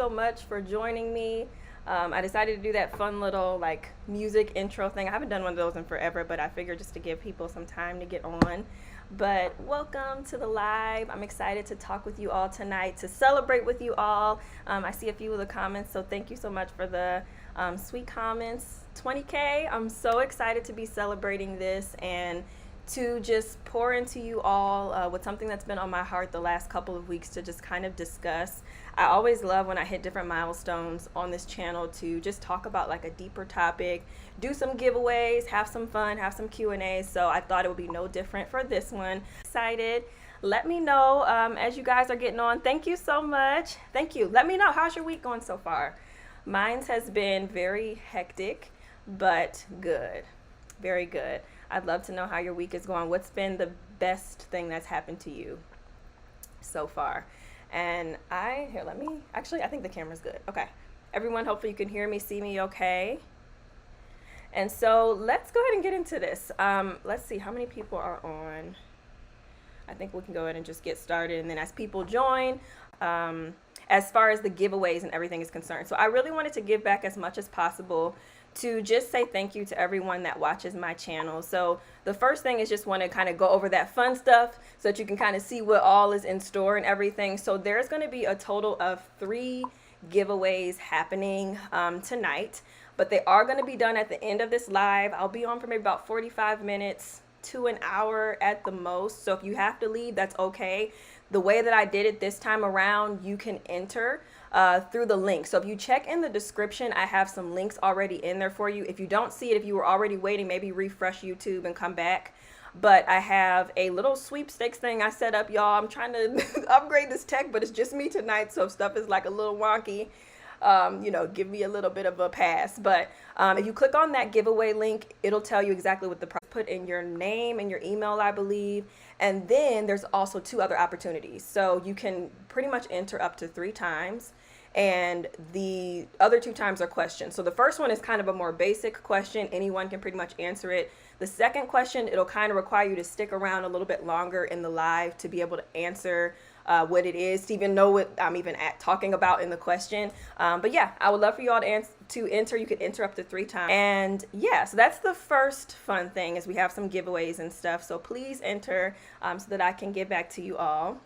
so much for joining me. I decided to do that fun little like music intro thing. I haven't done one of those in forever, but I figured just to give people some time to get on. But welcome to the live. I'm excited to talk with you all tonight, to celebrate with you all. I see a few of the comments, so thank you so much for the sweet comments. 20K, I'm so excited to be celebrating this and to just pour into you all with something that's been on my heart the last couple of weeks to just kind of discuss. I always love when I hit different milestones on this channel to just talk about like a deeper topic, do some giveaways, have some fun, have some Q&As. So I thought it would be no different for this one. Excited. Let me know as you guys are getting on. Thank you so much. Thank you. Let me know, how's your week going so far? Mine has been very hectic, but good. Very good. I'd love to know how your week is going. What's been the best thing that's happened to you so far? And I think the camera's good. Okay. Everyone, hopefully you can hear me, see me okay. And so let's go ahead and get into this. Let's see how many people are on. I think we can go ahead and just get started. And then as people join, as far as the giveaways and everything is concerned. So I really wanted to give back as much as possible to just say thank you to everyone that watches my channel. So the first thing is just want to kind of go over that fun stuff so that you can kind of see what all is in store and everything. So there's going to be a total of 3 giveaways happening tonight, but they are going to be done at the end of this live. I'll be on for maybe about 45 minutes to an hour at the most. So if you have to leave, that's okay. The way that I did it this time around, you can enter through the link. So if you check in the description, I have some links already in there for you. If you don't see it, if you were already waiting, maybe refresh YouTube and come back. But I have a little sweepstakes thing I set up, y'all. I'm trying to upgrade this tech, but it's just me tonight. So if stuff is like a little wonky, give me a little bit of a pass. But if you click on that giveaway link, it'll tell you exactly what the price. Put in your name and your email, I believe. And then there's also 2 other opportunities. So you can pretty much enter up to 3 times. And the other 2 times are questions. So the first one is kind of a more basic question. Anyone can pretty much answer it. The second question, it'll kind of require you to stick around a little bit longer in the live to be able to answer what it is, to even know what I'm even talking about in the question. But yeah, I would love for you all to enter. You could enter up to 3 times. And yeah, so that's the first fun thing, is we have some giveaways and stuff. So please enter so that I can get back to you all.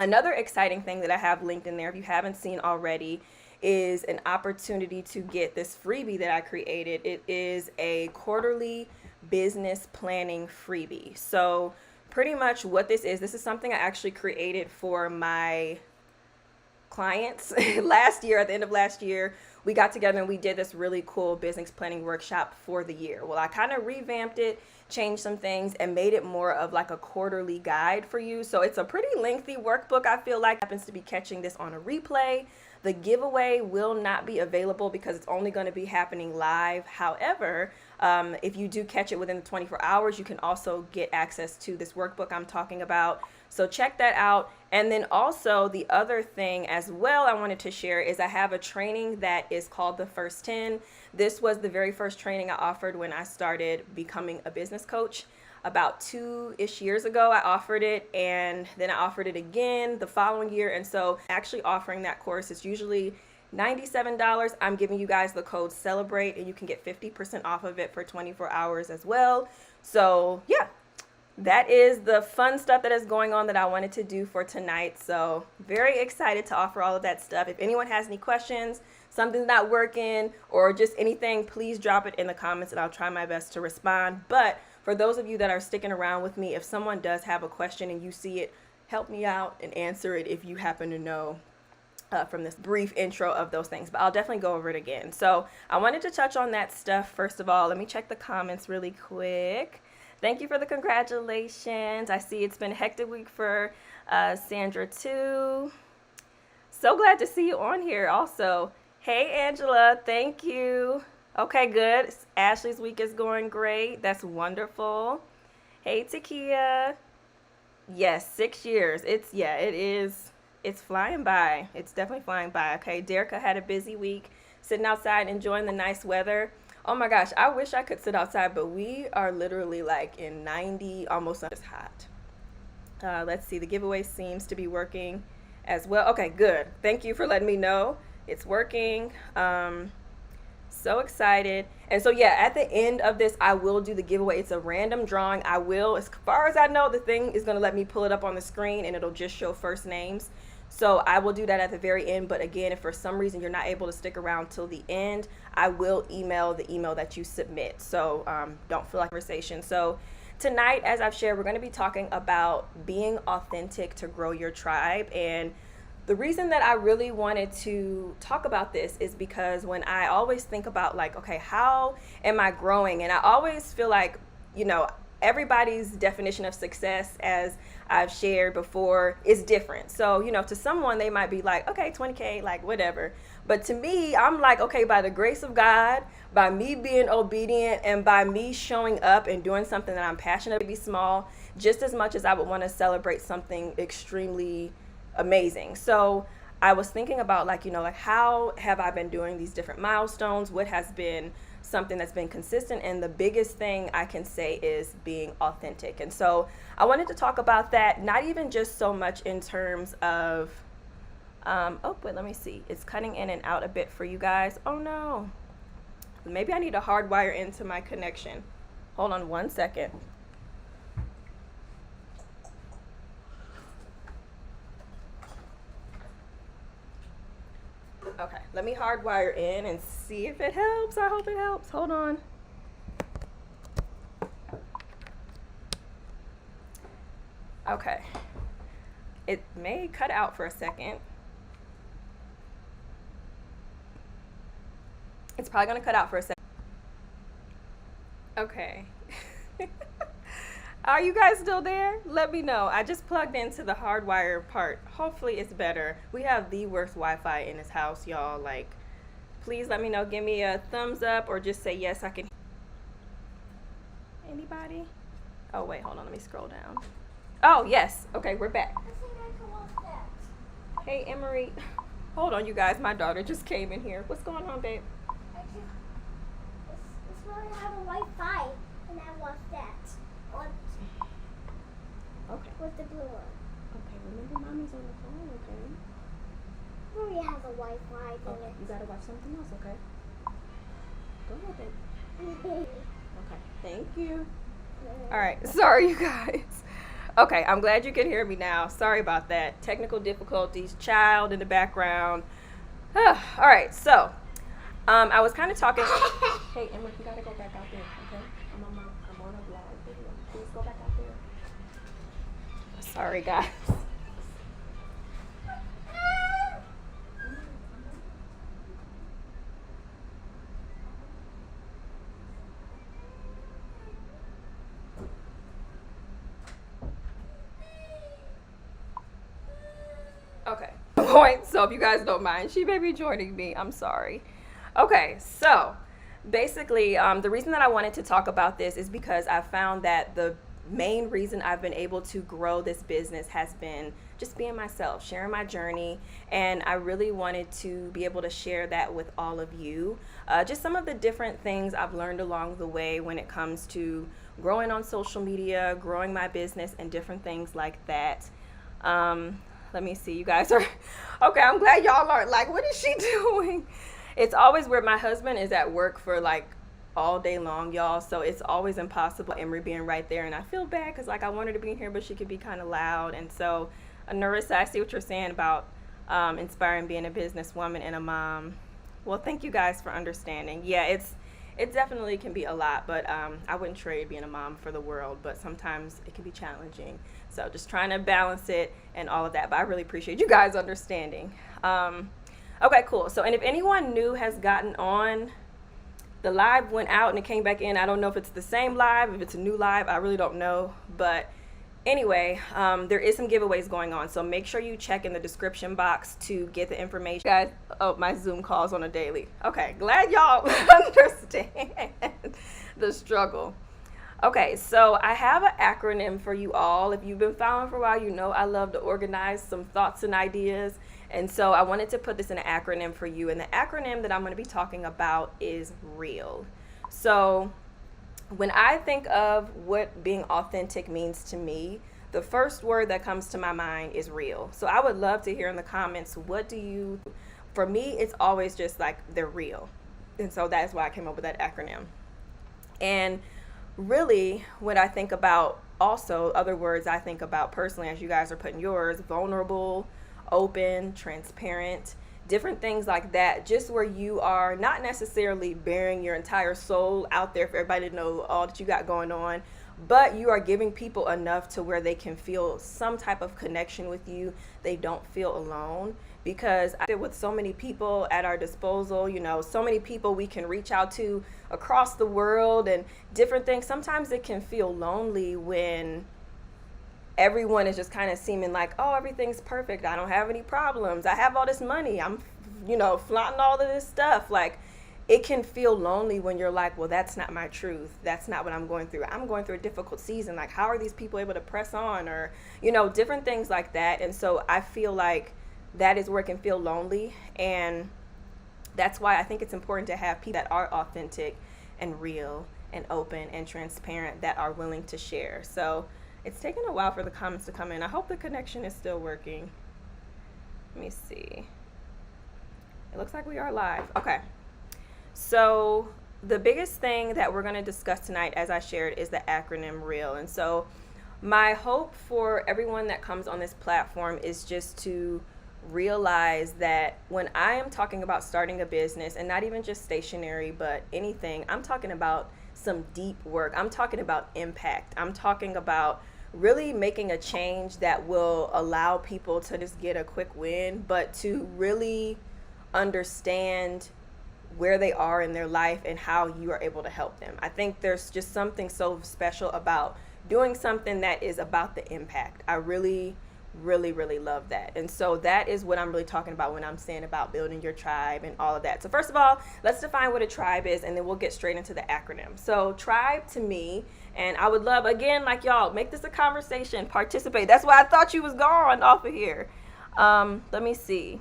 Another exciting thing that I have linked in there, if you haven't seen already, is an opportunity to get this freebie that I created. It is a quarterly business planning freebie. So pretty much what this is something I actually created for my clients last year. At the end of last year, we got together and we did this really cool business planning workshop for the year. Well, I kind of revamped it, changed some things, and made it more of like a quarterly guide for you. So it's a pretty lengthy workbook. I feel like happens to be catching this on a replay. The giveaway will not be available because it's only going to be happening live. However, if you do catch it within the 24 hours, you can also get access to this workbook I'm talking about. So check that out. And then also the other thing as well I wanted to share is I have a training that is called the First 10. This was the very first training I offered when I started becoming a business coach. About 2-ish years ago, I offered it, and then I offered it again the following year. And so actually offering that course is usually $97. I'm giving you guys the code CELEBRATE, and you can get 50% off of it for 24 hours as well. So yeah, that is the fun stuff that is going on that I wanted to do for tonight. So very excited to offer all of that stuff. If anyone has any questions, something's not working, or just anything, please drop it in the comments and I'll try my best to respond. But for those of you that are sticking around with me, if someone does have a question and you see it, help me out and answer it if you happen to know from this brief intro of those things. But I'll definitely go over it again. So I wanted to touch on that stuff. First of all, let me check the comments really quick. Thank you for the congratulations. I see it's been a hectic week for Sandra too. So glad to see you on here also. Hey Angela, thank you. Okay, good. Ashley's week is going great. That's wonderful. Hey Takia. Yes, 6 years. It is. It's flying by. It's definitely flying by. Okay, Derica had a busy week sitting outside enjoying the nice weather. Oh my gosh, I wish I could sit outside, but we are literally like in 90, almost it's hot. Let's see, the giveaway seems to be working as well. Okay, good. Thank you for letting me know. It's working. So excited. And so yeah, at the end of this, I will do the giveaway. It's a random drawing. I will, as far as I know, the thing is going to let me pull it up on the screen and it'll just show first names. So I will do that at the very end. But again, if for some reason you're not able to stick around till the end, I will email the email that you submit. So don't feel like conversation. So tonight, as I've shared, we're going to be talking about being authentic to grow your tribe. And the reason that I really wanted to talk about this is because when I always think about like, okay, how am I growing? And I always feel like, you know, everybody's definition of success, as I've shared before, is different. So, you know, to someone, they might be like, okay, 20K, like whatever. But to me, I'm like, okay, by the grace of God, by me being obedient and by me showing up and doing something that I'm passionate about, be small, just as much as I would want to celebrate something extremely amazing. So I was thinking about like, you know, like how have I been doing these different milestones? What has been something that's been consistent? And the biggest thing I can say is being authentic. And so I wanted to talk about that, not even just so much in terms of, oh, wait, let me see. It's cutting in and out a bit for you guys. Oh no, maybe I need to hardwire into my connection. Hold on one second. Okay, let me hardwire in and see if it helps. I hope it helps. Hold on. Okay. It may cut out for a second. It's probably going to cut out for a second. Okay. Are you guys still there? Let me know. I just plugged into the hardwire part. Hopefully it's better. We have the worst Wi-Fi in this house, y'all. Like, please let me know. Give me a thumbs up or just say yes, I can. Anybody? Oh, wait, hold on. Let me scroll down. Oh, yes. Okay, we're back. Hey, Emery. Hold on, you guys. My daughter just came in here. What's going on, babe? It's where I have a Wi-Fi, and I want that. Okay. With the blue one. Okay, remember mommy's on the phone, okay? Maria has a Wi-Fi. Okay, you gotta watch something else, okay? Go ahead, babe. Okay, thank you. All right, sorry, you guys. Okay, I'm glad you can hear me now. Sorry about that. Technical difficulties, child in the background. All right, so I was kind of talking. Hey, Emma, you gotta go back out there, okay? I'm on a vlog video. Please go back out there. Sorry, guys. Okay. Point. So if you guys don't mind, she may be joining me. I'm sorry. Okay, so basically, the reason that I wanted to talk about this is because I found that the main reason I've been able to grow this business has been just being myself, sharing my journey, and I really wanted to be able to share that with all of you. Just some of the different things I've learned along the way when it comes to growing on social media, growing my business, and different things like that. Let me see, you guys are okay. I'm glad y'all aren't like, what is she doing? It's always where my husband is at work for like all day long, y'all, so it's always impossible. Emery being right there, and I feel bad because like I want her to be in here, but she could be kind of loud. And so Narissa, I see what you're saying about inspiring being a businesswoman and a mom. Well, thank you guys for understanding. Yeah, it definitely can be a lot, but I wouldn't trade being a mom for the world, but sometimes it can be challenging. So just trying to balance it and all of that, but I really appreciate you guys understanding. Okay, cool. So, and if anyone new has gotten on, the live went out and it came back in. I don't know if it's the same live, if it's a new live, I really don't know. But anyway, there is some giveaways going on. So make sure you check in the description box to get the information. Guys, oh, my Zoom calls on a daily. Okay, glad y'all understand the struggle. Okay, so I have an acronym for you all. If you've been following for a while, you know I love to organize some thoughts and ideas. And so I wanted to put this in an acronym for you. And the acronym that I'm going to be talking about is REAL. So when I think of what being authentic means to me, the first word that comes to my mind is real. So I would love to hear in the comments, what do you for me, it's always just like they're real. And so that's why I came up with that acronym. And really, when I think about also other words I think about personally, as you guys are putting yours, vulnerable, open, transparent, different things like that, just where you are not necessarily bearing your entire soul out there for everybody to know all that you got going on, but you are giving people enough to where they can feel some type of connection with you. They don't feel alone, because with so many people at our disposal, so many people we can reach out to across the world and different things. Sometimes it can feel lonely when everyone is just kind of seeming like, oh, everything's perfect. I don't have any problems. I have all this money. I'm, flaunting all of this stuff. Like, it can feel lonely when you're like, well, that's not my truth. That's not what I'm going through. I'm going through a difficult season. Like, how are these people able to press on? Or, different things like that. And so I feel like that is where it can feel lonely. And that's why I think it's important to have people that are authentic and real and open and transparent, that are willing to share. So it's taken a while for the comments to come in. I hope the connection is still working. Let me see. It looks like we are live. Okay. So the biggest thing that we're going to discuss tonight, as I shared, is the acronym REAL. And so my hope for everyone that comes on this platform is just to realize that when I am talking about starting a business, and not even just stationery, but anything, I'm talking about some deep work. I'm talking about impact. I'm talking about really making a change that will allow people to just get a quick win, but to really understand where they are in their life and how you are able to help them. I think there's just something so special about doing something that is about the impact. I really love that. And so that is what I'm really talking about when I'm saying about building your tribe and all of that. So first of all, let's define what a tribe is, and then we'll get straight into the acronym. So tribe to me, and I would love, again, like y'all, make this a conversation, participate. That's why I thought you was gone off of here. Let me see.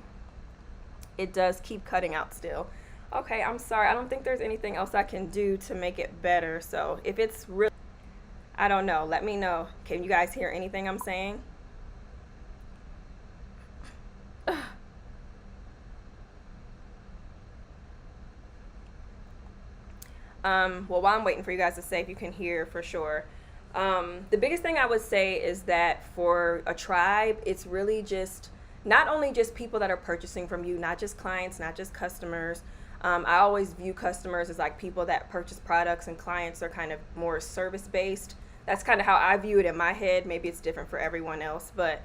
It does keep cutting out still. Okay, I'm sorry. I don't think there's anything else I can do to make it better. So if it's really, I don't know, let me know. Can you guys hear anything I'm saying? Well, while I'm waiting for you guys to say if you can hear for sure, the biggest thing I would say is that for a tribe, it's really just not only just people that are purchasing from you, not just clients, not just customers. I always view customers as like people that purchase products, and clients are kind of more service based. That's kind of how I view it in my head. Maybe it's different for everyone else, but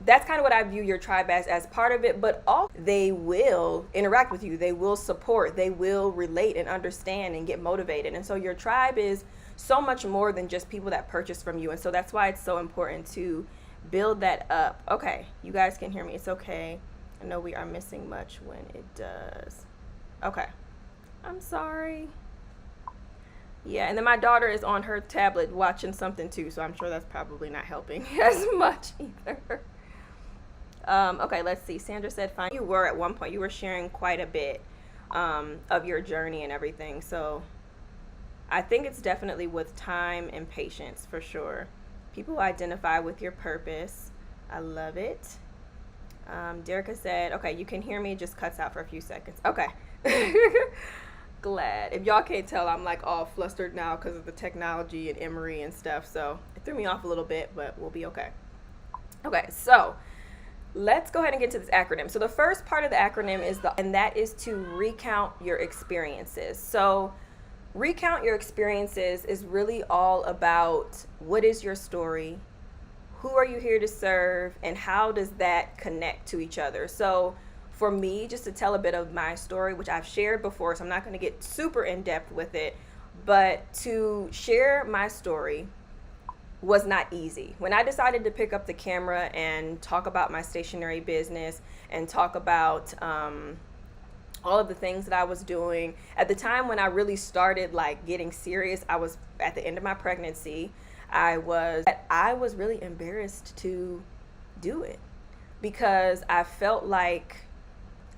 that's kind of what I view your tribe as part of it. But also, they will interact with you, they will support, they will relate and understand and get motivated. And so your tribe is so much more than just people that purchase from you. And so that's why it's so important to build that up. Okay, you guys can hear me. It's okay. I know we are missing much when it does. Okay, I'm sorry. Yeah, and then my daughter is on her tablet watching something too, so I'm sure that's probably not helping as much either. Okay, let's see. Sandra said, fine. You were at one point, you were sharing quite a bit of your journey and everything. So I think it's definitely with time and patience for sure. People identify with your purpose. I love it. Derica said, okay, you can hear me, just cuts out for a few seconds. Okay. Glad. If y'all can't tell, I'm like all flustered now because of the technology and Emory and stuff. So it threw me off a little bit, but we'll be okay. Okay, so let's go ahead and get to this acronym. So the first part of the acronym and that is to recount your experiences. So recount your experiences is really all about what is your story, who are you here to serve, and how does that connect to each other. So for me, just to tell a bit of my story, which I've shared before, so I'm not going to get super in depth with it, but to share my story was not easy. When I decided to pick up the camera and talk about my stationery business and talk about all of the things that I was doing, at the time when I really started like getting serious, I was at the end of my pregnancy. I was really embarrassed to do it because I felt like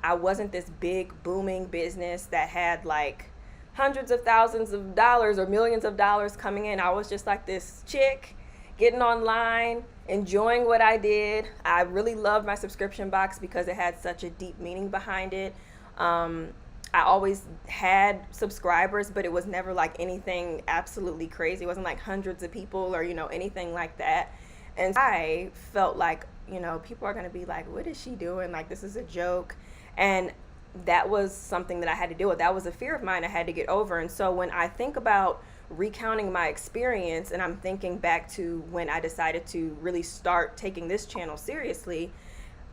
I wasn't this big booming business that had like hundreds of thousands of dollars or millions of dollars coming in. I was just like this chick, getting online, enjoying what I did. I really loved my subscription box because it had such a deep meaning behind it. I always had subscribers, but it was never like anything absolutely crazy. It wasn't like hundreds of people or, anything like that. And I felt like, people are going to be like, what is she doing? Like, this is a joke. And that was something that I had to deal with. That was a fear of mine I had to get over. And so when I think about recounting my experience and I'm thinking back to when I decided to really start taking this channel seriously,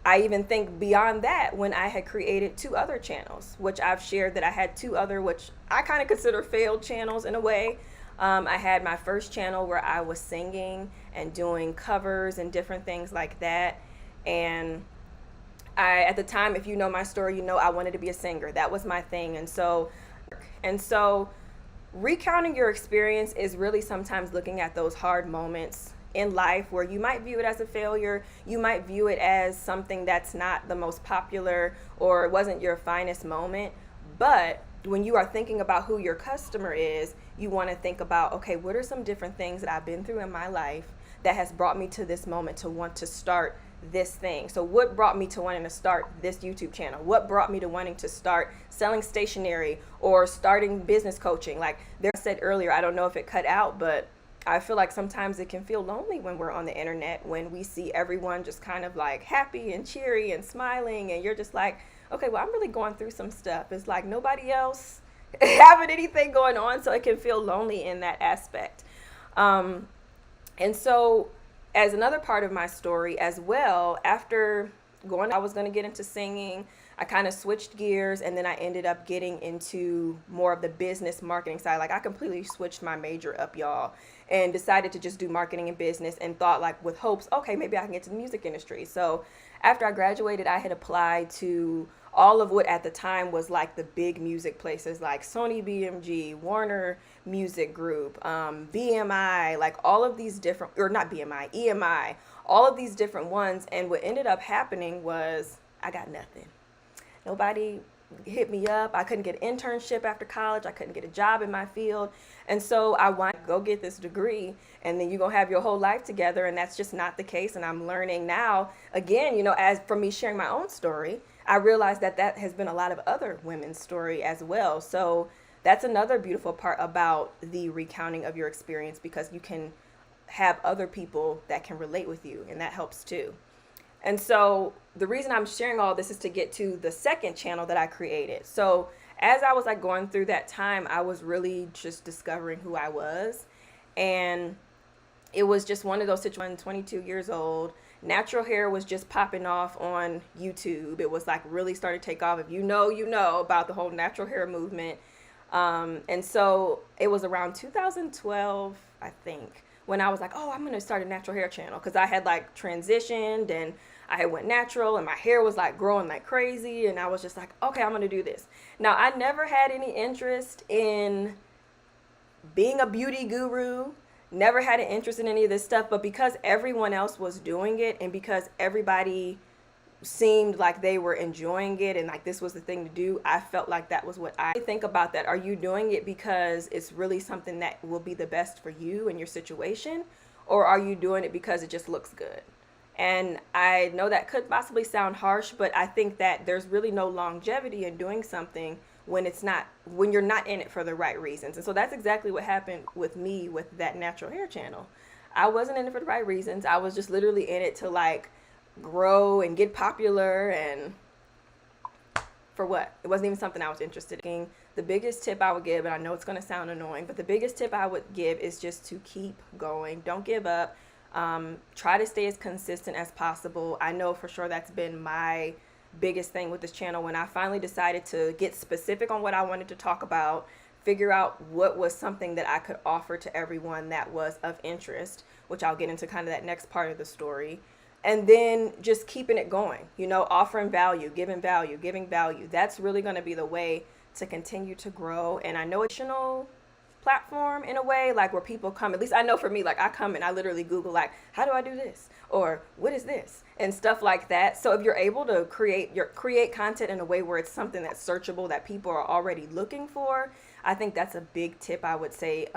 I even think beyond that when I had created 2 other channels, which I've shared that I had 2 other, which I kind of consider failed channels in a way. I had my first channel where I was singing and doing covers and different things like that. And at the time, if you know my story, I wanted to be a singer. That was my thing. And so recounting your experience is really sometimes looking at those hard moments in life where you might view it as a failure, you might view it as something that's not the most popular or it wasn't your finest moment. But when you are thinking about who your customer is, you want to think about, okay, what are some different things that I've been through in my life that has brought me to this moment to want to start this thing? So what brought me to wanting to start this YouTube channel? What brought me to wanting to start selling stationery or starting business coaching? Like I said earlier, I don't know if it cut out, but I feel like sometimes it can feel lonely when we're on the internet, when we see everyone just kind of like happy and cheery and smiling, and you're just like, okay, well, I'm really going through some stuff. It's like nobody else having anything going on, so it can feel lonely in that aspect. And so as another part of my story as well, after I was going to get into singing, I kind of switched gears, and then I ended up getting into more of the business marketing side. Like I completely switched my major up, y'all, and decided to just do marketing and business and thought like with hopes, okay, maybe I can get to the music industry. So after I graduated, I had applied to all of what at the time was like the big music places like Sony BMG, Warner Music Group, BMI, like all of these different, or not BMI, EMI, all of these different ones. And what ended up happening was I got nothing. Nobody hit me up. I couldn't get an internship after college. I couldn't get a job in my field. And so I wanted to go get this degree, and then you're going to have your whole life together. And that's just not the case. And I'm learning now, again, as for me sharing my own story, I realized that has been a lot of other women's story as well. So that's another beautiful part about the recounting of your experience, because you can have other people that can relate with you, and that helps too. And so the reason I'm sharing all this is to get to the second channel that I created. So as I was like going through that time, I was really just discovering who I was. And it was just one of those situations, 22 years old, natural hair was just popping off on YouTube. It was like really started to take off. If you know about the whole natural hair movement. And so it was around 2012, I think, when I was like, oh, I'm going to start a natural hair channel, because I had like transitioned and I had went natural and my hair was like growing like crazy. And I was just like, okay, I'm going to do this. Now, I never had any interest in being a beauty guru, never had an interest in any of this stuff. But because everyone else was doing it, and because everybody seemed like they were enjoying it and like this was the thing to do, I felt like that was what I think about that. Are you doing it because it's really something that will be the best for you and your situation? Or are you doing it because it just looks good? And I know that could possibly sound harsh, but I think that there's really no longevity in doing something when you're not in it for the right reasons. And so that's exactly what happened with me with that natural hair channel. I wasn't in it for the right reasons. I was just literally in it to like grow and get popular, and for what? It wasn't even something I was interested in. The biggest tip I would give, and I know it's going to sound annoying, but the biggest tip I would give is just to keep going. Don't give up. Try to stay as consistent as possible. I know for sure that's been my biggest thing with this channel. When I finally decided to get specific on what I wanted to talk about, figure out what was something that I could offer to everyone that was of interest, which I'll get into kind of that next part of the story. And then just keeping it going, offering value, giving value. That's really going to be the way to continue to grow. And I know it's a platform in a way, like where people come, at least I know for me, like I come and I literally Google like, how do I do this? Or what is this? And stuff like that. So if you're able to create content in a way where it's something that's searchable, that people are already looking for, I think that's a big tip I would say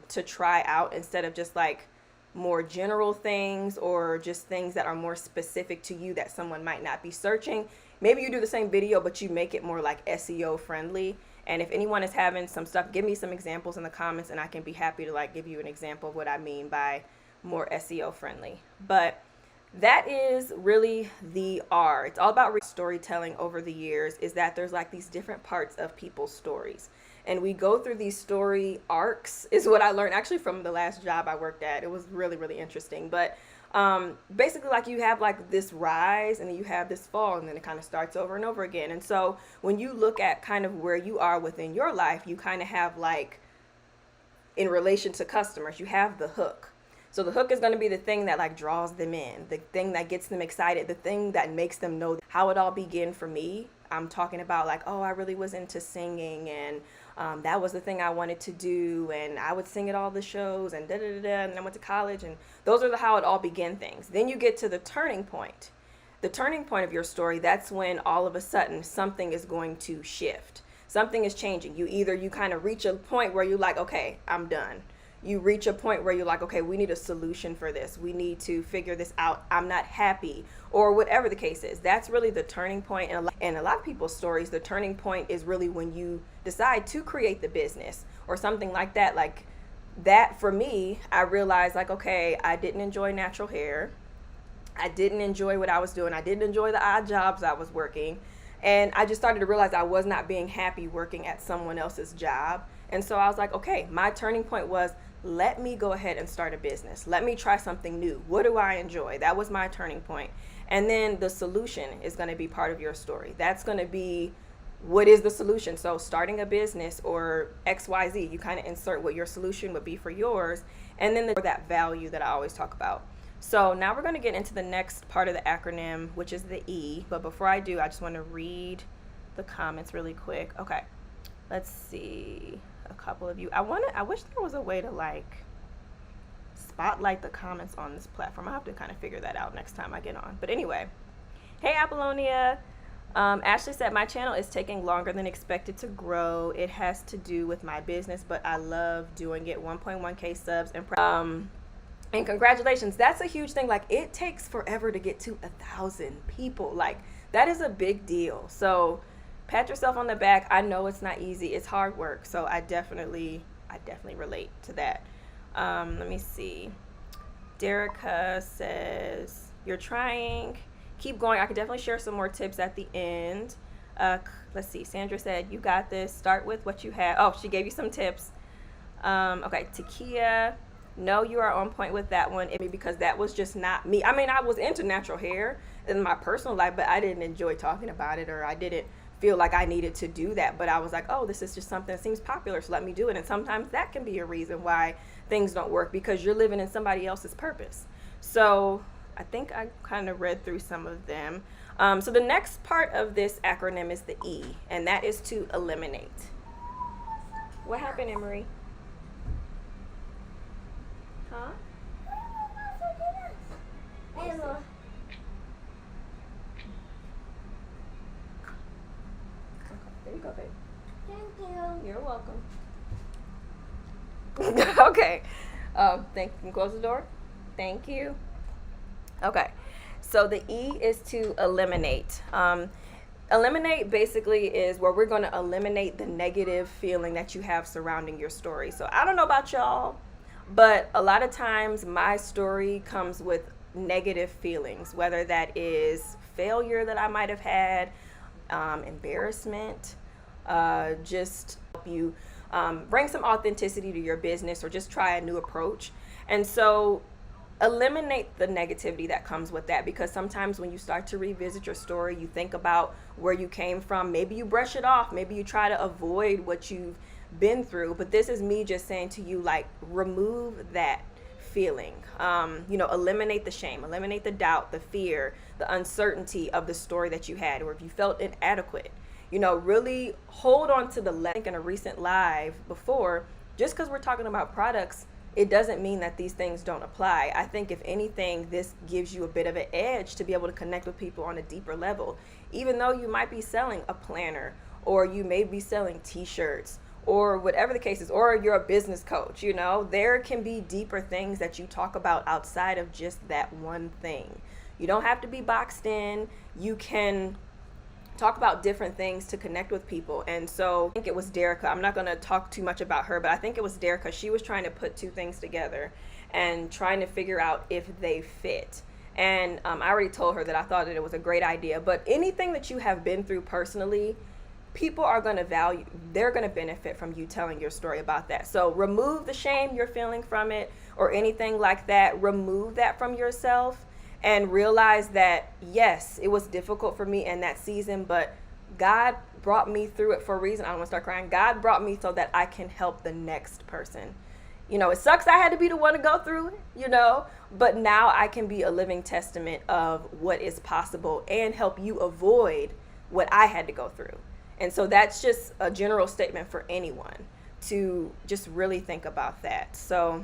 to try out, instead of just like more general things or just things that are more specific to you that someone might not be searching. Maybe you do the same video, but you make it more like SEO friendly. And if anyone is having some stuff, give me some examples in the comments and I can be happy to like give you an example of what I mean by more SEO friendly. But that is really the R. It's all about storytelling over the years, is that there's like these different parts of people's stories. And we go through these story arcs, is what I learned actually from the last job I worked at. It was really, really interesting. But basically, like, you have like this rise and then you have this fall, and then it kind of starts over and over again. And so when you look at kind of where you are within your life, you kind of have like, in relation to customers, you have the hook. So the hook is going to be the thing that like draws them in, the thing that gets them excited, the thing that makes them know how it all began for me. I'm talking about like, oh, I really was into singing, and that was the thing I wanted to do, and I would sing at all the shows, and and then I went to college, and those are the how it all began things. Then you get to the turning point. The turning point of your story, that's when all of a sudden something is going to shift. Something is changing. You kind of reach a point where you're like, okay, I'm done. You reach a point where you're like, okay, we need a solution for this. We need to figure this out. I'm not happy, or whatever the case is. That's really the turning point. And a lot of people's stories, the turning point is really when you decide to create the business or something like that. Like that for me, I realized like, okay, I didn't enjoy natural hair. I didn't enjoy what I was doing. I didn't enjoy the odd jobs I was working. And I just started to realize I was not being happy working at someone else's job. And so I was like, okay, my turning point was, let me go ahead and start a business. Let me try something new. What do I enjoy? That was my turning point. And then the solution is going to be part of your story. That's going to be, what is the solution? So starting a business or XYZ, you kind of insert what your solution would be for yours. And then that value that I always talk about. So now we're going to get into the next part of the acronym, which is the E. But before I do, I just want to read the comments really quick. Okay, let's see. A couple of you. I wish there was a way to like spotlight the comments on this platform. I'll have to kind of figure that out next time I get on. But anyway, hey Apollonia. Ashley said, my channel is taking longer than expected to grow. It has to do with my business, but I love doing it. 1.1k subs and congratulations. That's a huge thing. Like, it takes forever to get to 1,000 people. Like, that is a big deal. So pat yourself on the back. I know it's not easy. It's hard work. So I definitely relate to that. Let me see. Derica says, you're trying. Keep going. I could definitely share some more tips at the end. Let's see. Sandra said, you got this. Start with what you have. Oh, she gave you some tips. Okay. Takia, no, you are on point with that one. Because that was just not me. I mean, I was into natural hair in my personal life, but I didn't enjoy talking about it, or I didn't feel like I needed to do that. But I was like, oh, this is just something that seems popular, so let me do it. And sometimes that can be a reason why things don't work, because you're living in somebody else's purpose. So I think I kind of read through some of them. So the next part of this acronym is the E, and that is to eliminate. What happened, Emery? Huh? There you go, babe. Thank you. You're welcome. Okay. Can you close the door? Thank you. Okay. So the E is to eliminate. Eliminate basically is where we're going to eliminate the negative feeling that you have surrounding your story. So I don't know about y'all, but a lot of times my story comes with negative feelings, whether that is failure that I might have had, embarrassment, just help you bring some authenticity to your business, or just try a new approach. And so eliminate the negativity that comes with that, because sometimes when you start to revisit your story, you think about where you came from. Maybe you brush it off. Maybe you try to avoid what you've been through. But this is me just saying to you, like, remove that feeling. Eliminate the shame, eliminate the doubt, the fear, the uncertainty of the story that you had, or if you felt inadequate. Really hold on to the link in a recent live before. Just because we're talking about products, it doesn't mean that these things don't apply. I think if anything, this gives you a bit of an edge to be able to connect with people on a deeper level. Even though you might be selling a planner, or you may be selling t-shirts, or whatever the case is, or you're a business coach, you know, there can be deeper things that you talk about outside of just that one thing. You don't have to be boxed in. You can talk about different things to connect with people. And so I think it was Derica. I'm not going to talk too much about her, but I think it was Derica. She was trying to put two things together and trying to figure out if they fit. And I already told her that I thought that it was a great idea. But anything that you have been through personally, people are going to value, they're going to benefit from you telling your story about that. So remove the shame you're feeling from it or anything like that. Remove that from yourself and realize that, yes, it was difficult for me in that season, but God brought me through it for a reason. I don't want to start crying. God brought me so that I can help the next person. You know, it sucks I had to be the one to go through it, you know, but now I can be a living testament of what is possible and help you avoid what I had to go through. And so that's just a general statement for anyone to just really think about that. So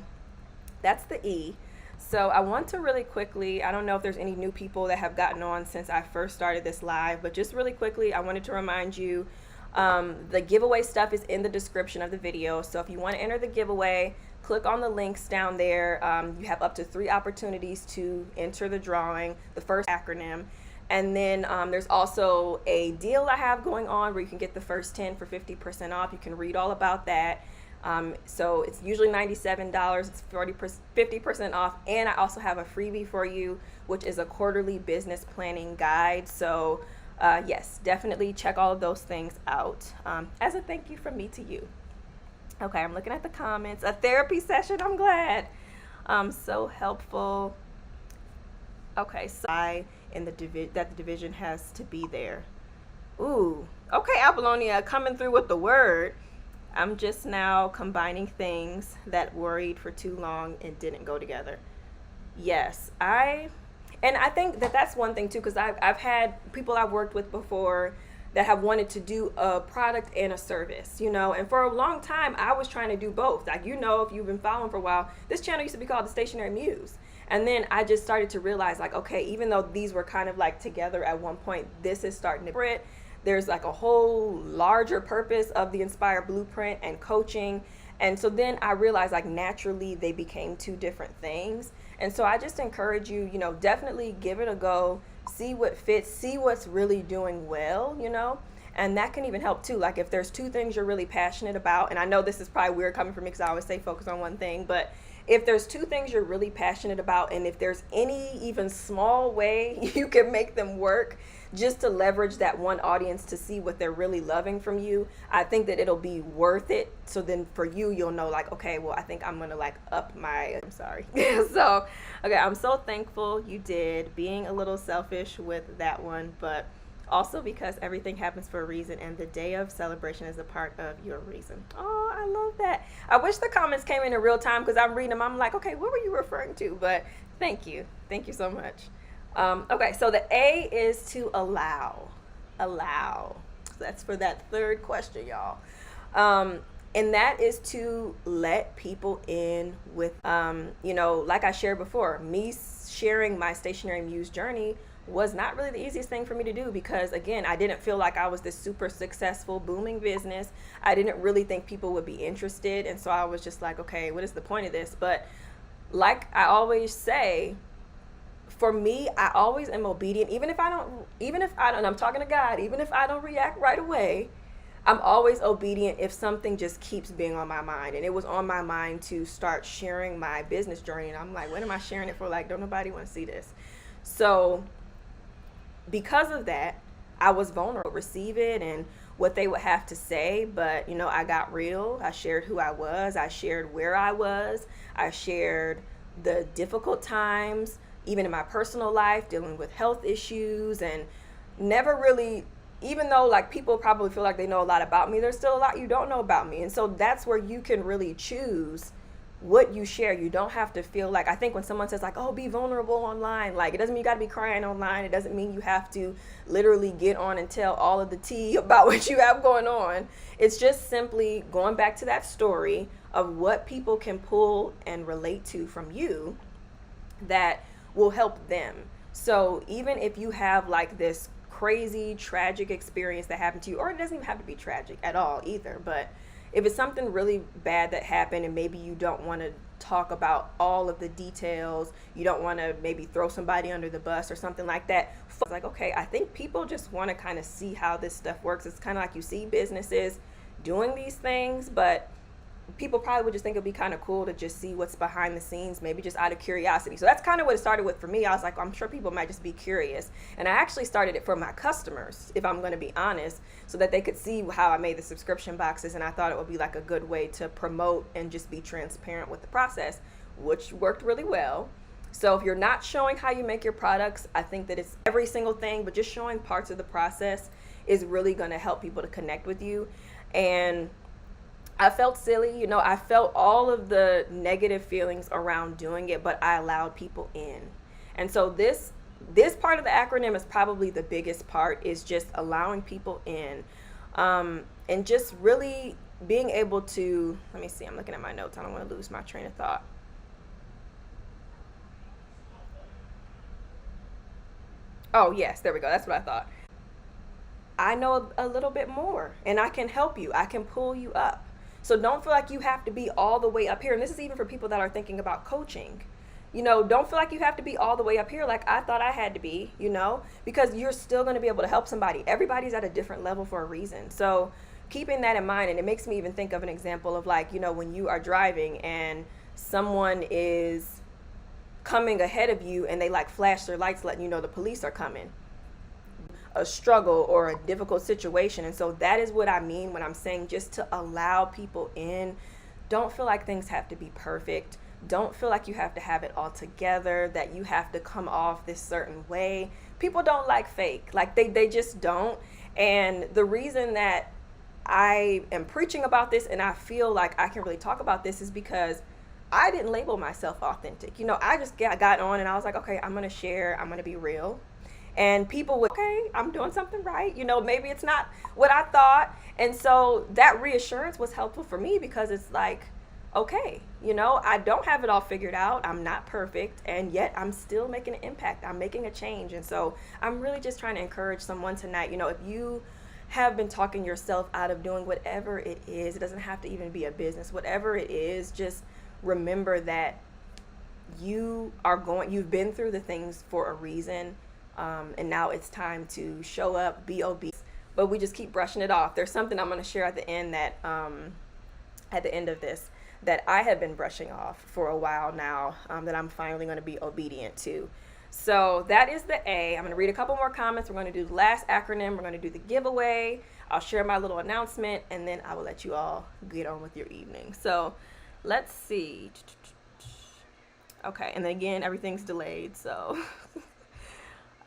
that's the E. So I want to really quickly, I don't know if there's any new people that have gotten on since I first started this live, but just really quickly, I wanted to remind you, the giveaway stuff is in the description of the video. So if you want to enter the giveaway, click on the links down there. You have up to 3 opportunities to enter the drawing, the first acronym. And then there's also a deal I have going on where you can get the first 10 for 50% off. You can read all about that. So it's usually $97. It's 50% off. And I also have a freebie for you, which is a quarterly business planning guide. So yes, definitely check all of those things out as a thank you from me to you. Okay, I'm looking at the comments. A therapy session, I'm glad. So helpful. Okay, so in the that the division has to be there. Ooh, okay, Apollonia coming through with the word. I'm just now combining things that worried for too long and didn't go together. Yes, I think that that's one thing too, because I've had people I've worked with before that have wanted to do a product and a service, you know, and for a long time I was trying to do both. Like, you know, if you've been following for a while, this channel used to be called The Stationary Muse. And then I just started to realize, like, okay, even though these were kind of like together at one point, this is starting to spread. There's like a whole larger purpose of the Inspire Blueprint and coaching. And so then I realized, like, naturally they became two different things. And so I just encourage you, you know, definitely give it a go, see what fits, see what's really doing well, you know. And that can even help too. Like, if there's 2 things you're really passionate about, and I know this is probably weird coming from me because I always say focus on one thing, but if there's 2 things you're really passionate about, and if there's any even small way you can make them work just to leverage that one audience to see what they're really loving from you, I think that it'll be worth it. So then for you, you'll know, like, okay, well, I think I'm gonna like up my, I'm sorry. So, okay, I'm so thankful you did, being a little selfish with that one, but also because everything happens for a reason, and the day of celebration is a part of your reason. Oh, I love that. I wish the comments came in real time because I'm reading them. I'm like, okay, what were you referring to? But thank you. Thank you so much. Okay, so the A is to allow. Allow. That's for that third question, y'all. And that is to let people in with, you know, like I shared before, me sharing my Stationary Muse journey was not really the easiest thing for me to do because, again, I didn't feel like I was this super successful, booming business. I didn't really think people would be interested. And so I was just like, okay, what is the point of this? But like I always say, for me, I always am obedient. Even if I don't, and I'm talking to God, even if I don't react right away, I'm always obedient if something just keeps being on my mind. And it was on my mind to start sharing my business journey. And I'm like, what am I sharing it for? Like, don't nobody want to see this? So because of that, I was vulnerable, receive it and what they would have to say. But, you know, I got real. I shared who I was. I shared where I was. I shared the difficult times, even in my personal life, dealing with health issues, and never really, even though like people probably feel like they know a lot about me, there's still a lot you don't know about me. And so that's where you can really choose what you share. You don't have to feel like, I think when someone says like, oh, be vulnerable online, like, it doesn't mean you got to be crying online. It doesn't mean you have to literally get on and tell all of the tea about what you have going on. It's just simply going back to that story of what people can pull and relate to from you that will help them. So even if you have like this crazy tragic experience that happened to you, or it doesn't even have to be tragic at all either, but if it's something really bad that happened and maybe you don't want to talk about all of the details, you don't want to maybe throw somebody under the bus or something like that. It's like, okay, I think people just want to kind of see how this stuff works. It's kind of like you see businesses doing these things, but people probably would just think it'd be kind of cool to just see what's behind the scenes, maybe just out of curiosity. So that's kind of what it started with for me. I was like, I'm sure people might just be curious. And I actually started it for my customers, if I'm going to be honest, so that they could see how I made the subscription boxes. And I thought it would be like a good way to promote and just be transparent with the process, which worked really well. So if you're not showing how you make your products, I think that it's every single thing, but just showing parts of the process is really going to help people to connect with you. And I felt silly, I felt all of the negative feelings around doing it, but I allowed people in. And so this part of the acronym is probably the biggest part, is just allowing people in, and just really being able to, let me see, I'm looking at my notes. I don't want to lose my train of thought. Oh, yes, there we go. That's what I thought. I know a little bit more, and I can help you. I can pull you up. So don't feel like you have to be all the way up here. And this is even for people that are thinking about coaching. Don't feel like you have to be all the way up here like I thought I had to be, because you're still going to be able to help somebody. Everybody's at a different level for a reason. So keeping that in mind, and it makes me even think of an example of like, when you are driving and someone is coming ahead of you and they like flash their lights letting you know the police are coming. A struggle or a difficult situation. And so that is what I mean when I'm saying just to allow people in. Don't feel like things have to be perfect. Don't feel like you have to have it all together, that you have to come off this certain way. People don't like fake. Like they just don't. And the reason that I am preaching about this and I feel like I can really talk about this is because I didn't label myself authentic. I just got on and I was like, okay, I'm going to share. I'm going to be real. And people would, okay, I'm doing something right. Maybe it's not what I thought. And so that reassurance was helpful for me because it's like, okay, I don't have it all figured out. I'm not perfect. And yet I'm still making an impact. I'm making a change. And so I'm really just trying to encourage someone tonight. If you have been talking yourself out of doing whatever it is, it doesn't have to even be a business, whatever it is, just remember that you've been through the things for a reason. And now it's time to show up, be obedient, but we just keep brushing it off. There's something I'm going to share at the end that, at the end of this, that I have been brushing off for a while now, that I'm finally going to be obedient to. So that is the A. I'm going to read a couple more comments. We're going to do the last acronym. We're going to do the giveaway. I'll share my little announcement, and then I will let you all get on with your evening. So let's see. Okay, and then again, everything's delayed, so...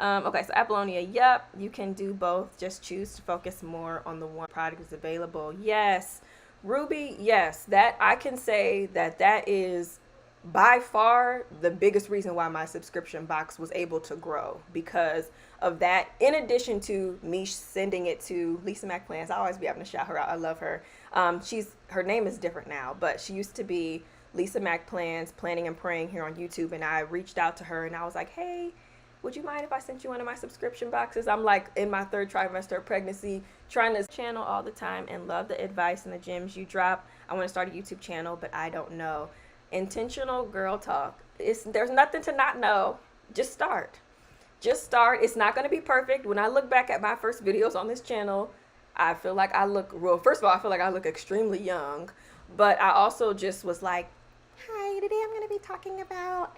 Okay, so Apollonia, yep, you can do both. Just choose to focus more on the one product is available. Yes. Ruby, yes, that I can say that is by far the biggest reason why my subscription box was able to grow, because of that. In addition to me sending it to Lisa Mac Plans, I always be having to shout her out. I love her. Her name is different now, but she used to be Lisa Mac Plans, Planning and Praying here on YouTube, and I reached out to her and I was like, hey, would you mind if I sent you one of my subscription boxes? I'm like in my 3rd trimester of pregnancy, trying to channel all the time and love the advice and the gems you drop. I want to start a YouTube channel, but I don't know. Intentional girl talk. There's nothing to not know. Just start. Just start. It's not going to be perfect. When I look back at my first videos on this channel, I feel like I look first of all, I feel like I look extremely young, but I also just was like, hi, today I'm going to be talking about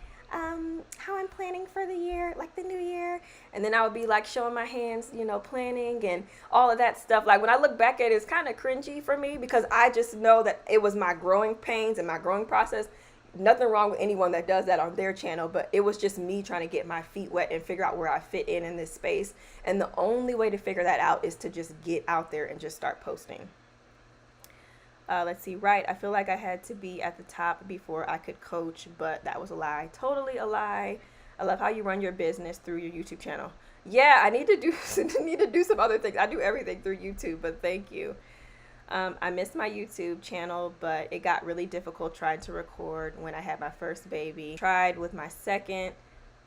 how I'm planning for the year, like the new year. And then I would be like showing my hands, planning and all of that stuff. Like when I look back at it, it's kind of cringy for me because I just know that it was my growing pains and my growing process. Nothing wrong with anyone that does that on their channel, but it was just me trying to get my feet wet and figure out where I fit in this space. And the only way to figure that out is to just get out there and just start posting. Let's see, right. I feel like I had to be at the top before I could coach, but that was a lie. Totally a lie. I love how you run your business through your YouTube channel. Yeah, I need to do some other things. I do everything through YouTube, but thank you. I missed my YouTube channel, but it got really difficult trying to record when I had my first baby. Tried with my second.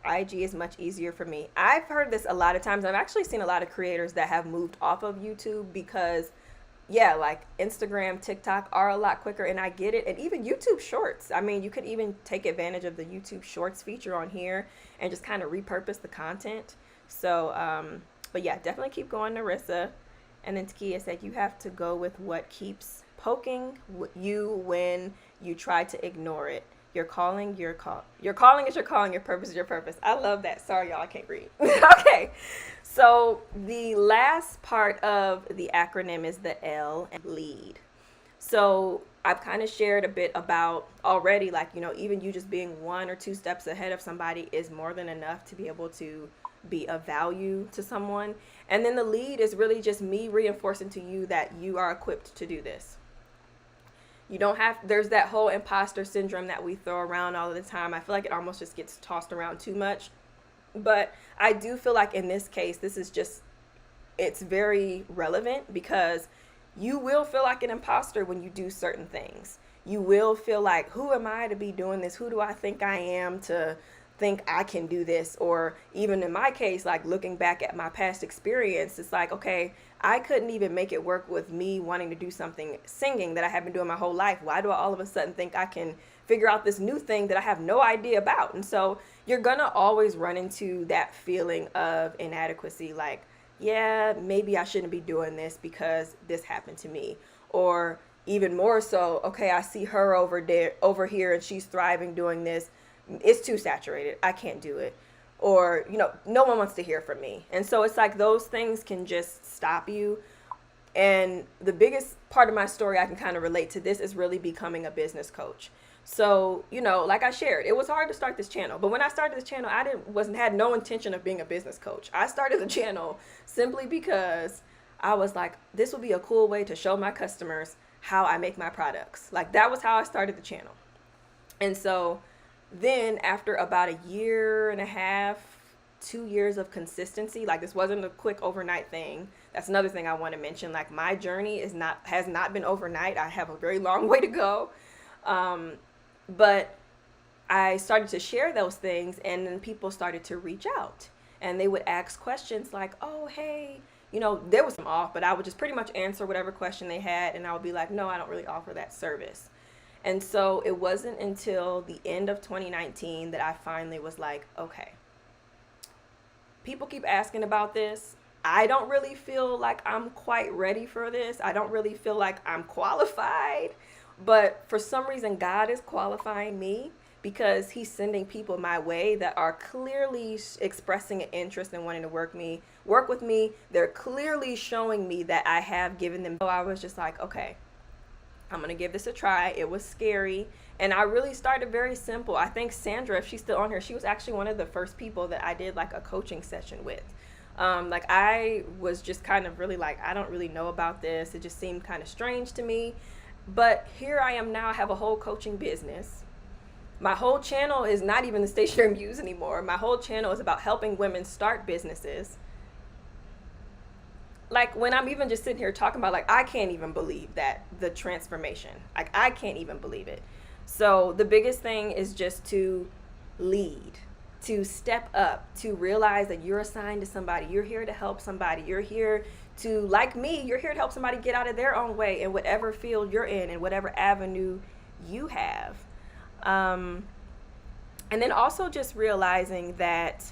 IG is much easier for me. I've heard this a lot of times. I've actually seen a lot of creators that have moved off of YouTube because yeah, like Instagram, TikTok are a lot quicker, and I get it. And even YouTube Shorts. I mean, you could even take advantage of the YouTube Shorts feature on here and just kind of repurpose the content. So, but yeah, definitely keep going, Narissa. And then Takia said you have to go with what keeps poking you when you try to ignore it. Your calling, your calling is your calling, your purpose is your purpose. I love that. Sorry, y'all, I can't read. Okay. So the last part of the acronym is the L, lead. So I've kind of shared a bit about already, like, even you just being 1 or 2 steps ahead of somebody is more than enough to be able to be of value to someone. And then the lead is really just me reinforcing to you that you are equipped to do this. You don't have, there's that whole imposter syndrome that we throw around all the time. I feel like it almost just gets tossed around too much. But I do feel like in this case, this is just, it's very relevant because you will feel like an imposter when you do certain things. You will feel like, who am I to be doing this? Who do I think I am to think I can do this? Or even in my case, like looking back at my past experience, it's like, okay, I couldn't even make it work with me wanting to do something singing that I have been doing my whole life. Why do I all of a sudden think I can figure out this new thing that I have no idea about? And so you're gonna always run into that feeling of inadequacy, like, yeah, maybe I shouldn't be doing this because this happened to me. Or even more so, okay, I see her over here and she's thriving doing this. It's too saturated. I can't do it. Or, no one wants to hear from me. And so it's like those things can just stop you. And the biggest part of my story I can kind of relate to this is really becoming a business coach. So, like I shared, it was hard to start this channel. But when I started this channel, I had no intention of being a business coach. I started the channel simply because I was like, this will be a cool way to show my customers how I make my products. Like, that was how I started the channel. And so then after about 1.5 years, 2 years of consistency, like this wasn't a quick overnight thing. That's another thing I want to mention. Like, my journey has not been overnight. I have a very long way to go. But I started to share those things, and then people started to reach out, and they would ask questions like, oh, hey, there was some off, but I would just pretty much answer whatever question they had. And I would be like, no, I don't really offer that service. And so it wasn't until the end of 2019 that I finally was like, okay, people keep asking about this. I don't really feel like I'm quite ready for this. I don't really feel like I'm qualified. But for some reason, God is qualifying me because he's sending people my way that are clearly expressing an interest in wanting to work with me. They're clearly showing me that I have given them. So I was just like, okay, I'm going to give this a try. It was scary. And I really started very simple. I think Sandra, if she's still on here, she was actually one of the first people that I did like a coaching session with. Like, I was just kind of really like, I don't really know about this. It just seemed kind of strange to me. But here I am now. I have a whole coaching business. My whole channel is not even the stationary muse anymore. My whole channel is about helping women start businesses. Like, when I'm even just sitting here talking about, like, I can't even believe that the transformation, like, I can't even believe it. So the biggest thing is just to lead, to step up, to realize that you're assigned to somebody. You're here to help somebody. You're here to, like me, you're here to help somebody get out of their own way in whatever field you're in whatever avenue you have. And then also just realizing that,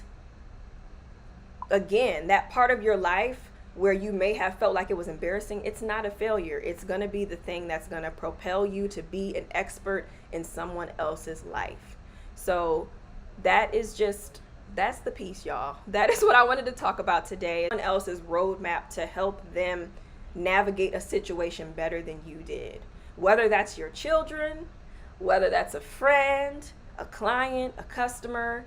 again, that part of your life where you may have felt like it was embarrassing, it's not a failure. It's going to be the thing that's going to propel you to be an expert in someone else's life. So that's the piece, y'all. That is what I wanted to talk about today. Someone else's roadmap to help them navigate a situation better than you did. Whether that's your children, whether that's a friend, a client, a customer,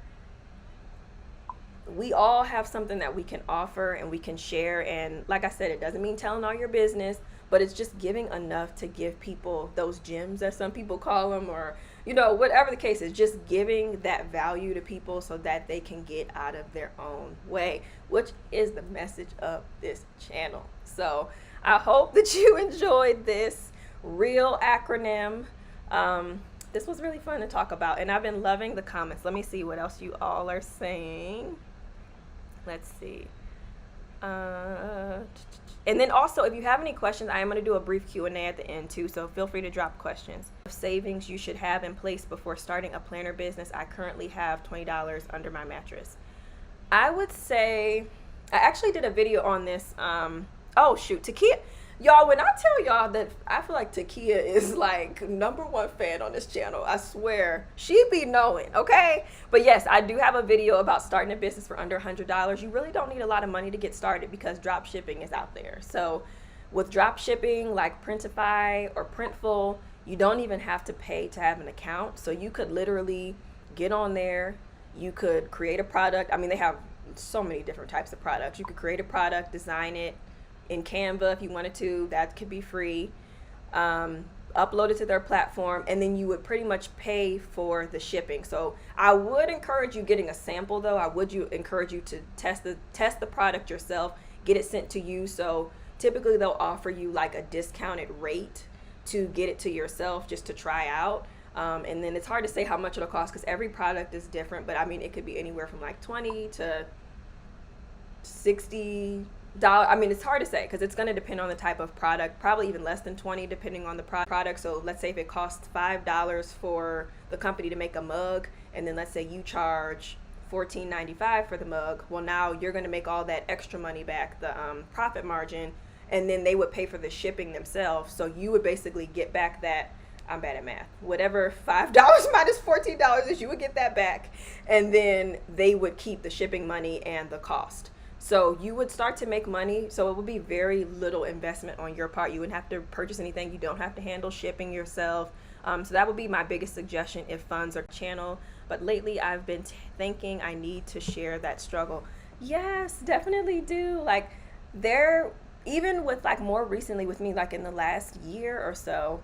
we all have something that we can offer and we can share. And like I said, it doesn't mean telling all your business, but it's just giving enough to give people those gems, as some people call them, or, whatever the case is, just giving that value to people so that they can get out of their own way, which is the message of this channel. So I hope that you enjoyed this real acronym. This was really fun to talk about, and I've been loving the comments. Let me see what else you all are saying. Let's see. And then also, if you have any questions, I am going to do a brief Q&A at the end too, so feel free to drop questions. Savings you should have in place before starting a planner business. I currently have $20 under my mattress. I would say, I actually did a video on this. Oh shoot, Takia. Y'all, when I tell y'all that I feel like Takia is like #1 fan on this channel, I swear, she be knowing, okay? But yes, I do have a video about starting a business for under $100. You really don't need a lot of money to get started because drop shipping is out there. So with drop shipping like Printify or Printful, you don't even have to pay to have an account. So you could literally get on there. You could create a product. I mean, they have so many different types of products. You could create a product, design it in Canva if you wanted to. That could be free. Upload it to their platform, and then you would pretty much pay for the shipping. So I would encourage you getting a sample though. I would encourage you to test the product yourself, get it sent to you. So typically they'll offer you like a discounted rate to get it to yourself just to try out. And then it's hard to say how much it'll cost because every product is different, but I mean, it could be anywhere from like $20 to $60. I mean, it's hard to say because it's going to depend on the type of product, probably even less than 20 depending on the product. So let's say if it costs $5 for the company to make a mug, and then let's say you charge $14.95 for the mug. Well, now you're going to make all that extra money back, the profit margin, and then they would pay for the shipping themselves. So you would basically get back that, I'm bad at math, whatever $5 minus $14 is, you would get that back, and then they would keep the shipping money and the cost. So you would start to make money. So it would be very little investment on your part. You wouldn't have to purchase anything. You don't have to handle shipping yourself. So that would be my biggest suggestion if funds are channel. But lately I've been thinking I need to share that struggle. Yes, definitely do. Like even with like more recently with me, like in the last year or so,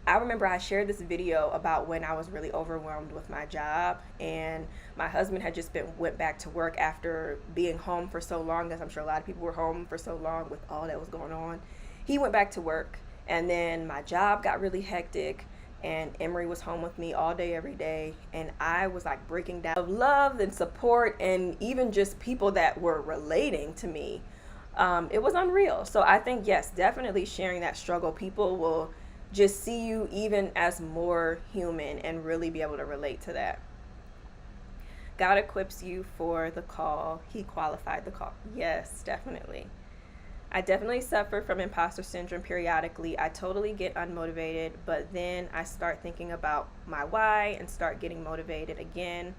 I remember I shared this video about when I was really overwhelmed with my job, and my husband had just went back to work after being home for so long, as I'm sure a lot of people were home for so long with all that was going on. He went back to work, and then my job got really hectic, and Emery was home with me all day, every day, and I was like breaking down of love and support, and even just people that were relating to me. It was unreal. So I think, yes, definitely sharing that struggle, people will just see you even as more human and really be able to relate to that. God equips you for the call. He qualified the call. Yes, definitely. I definitely suffer from imposter syndrome periodically. I totally get unmotivated, but then I start thinking about my why and start getting motivated again.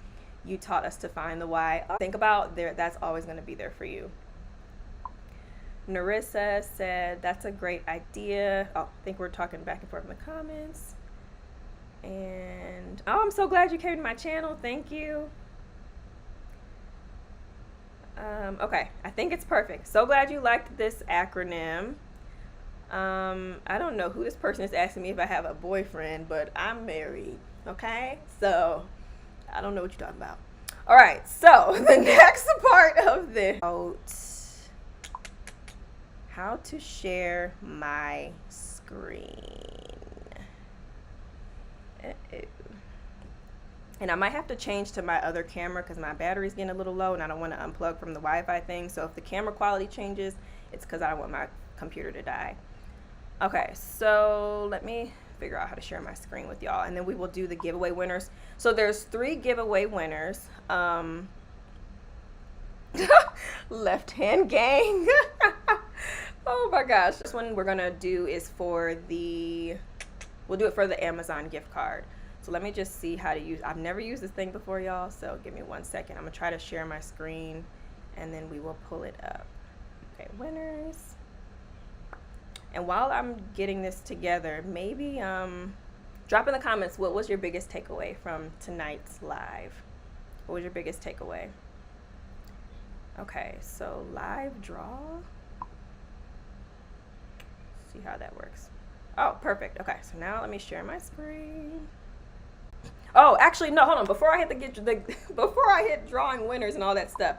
You taught us to find the why. Think about that's always going to be there for you. Narissa said, that's a great idea. Oh, I think we're talking back and forth in the comments. And, oh, I'm so glad you came to my channel. Thank you. Okay, I think it's perfect. So glad you liked this acronym. I don't know who this person is asking me if I have a boyfriend, but I'm married, okay? So, I don't know what you're talking about. All right, so the next part of this, how to share my screen. And I might have to change to my other camera because my battery's getting a little low and I don't want to unplug from the Wi-Fi thing. So if the camera quality changes, it's because I don't want my computer to die. Okay, so let me figure out how to share my screen with y'all, and then we will do the giveaway winners. So there's 3 giveaway winners. Left hand gang. Oh my gosh. This one we're gonna do is we'll do it for the Amazon gift card. So let me just see how to use, I've never used this thing before, y'all, so give me 1 second. I'm gonna try to share my screen and then we will pull it up. Okay, winners. And while I'm getting this together, maybe drop in the comments, what was your biggest takeaway from tonight's live? What was your biggest takeaway? Okay, so live draw. See how that works. Oh, perfect. Okay, so now let me share my screen. Oh, actually, no, hold on. Before I hit drawing winners and all that stuff,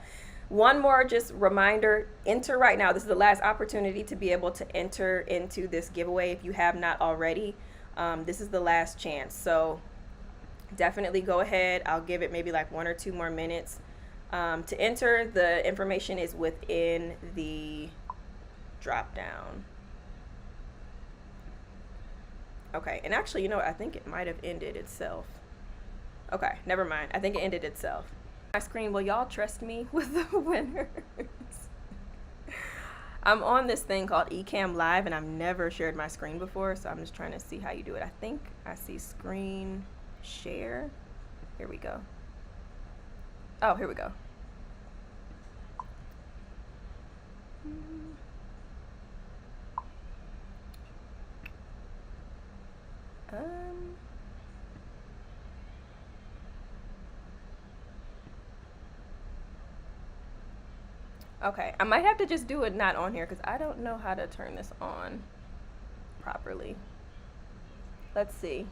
one more just reminder, enter right now. This is the last opportunity to be able to enter into this giveaway if you have not already. This is the last chance. So definitely go ahead. I'll give it maybe like 1 or 2 more minutes. To enter, the information is within the drop down. Okay, and actually, you know what? I think it might have ended itself. Okay, never mind. I think it ended itself. My screen, will y'all trust me with the winners? I'm on this thing called Ecamm Live, and I've never shared my screen before, so I'm just trying to see how you do it. I think I see screen share. Here we go. Oh, here we go. Okay, I might have to just do it not on here because I don't know how to turn this on properly. Let's see.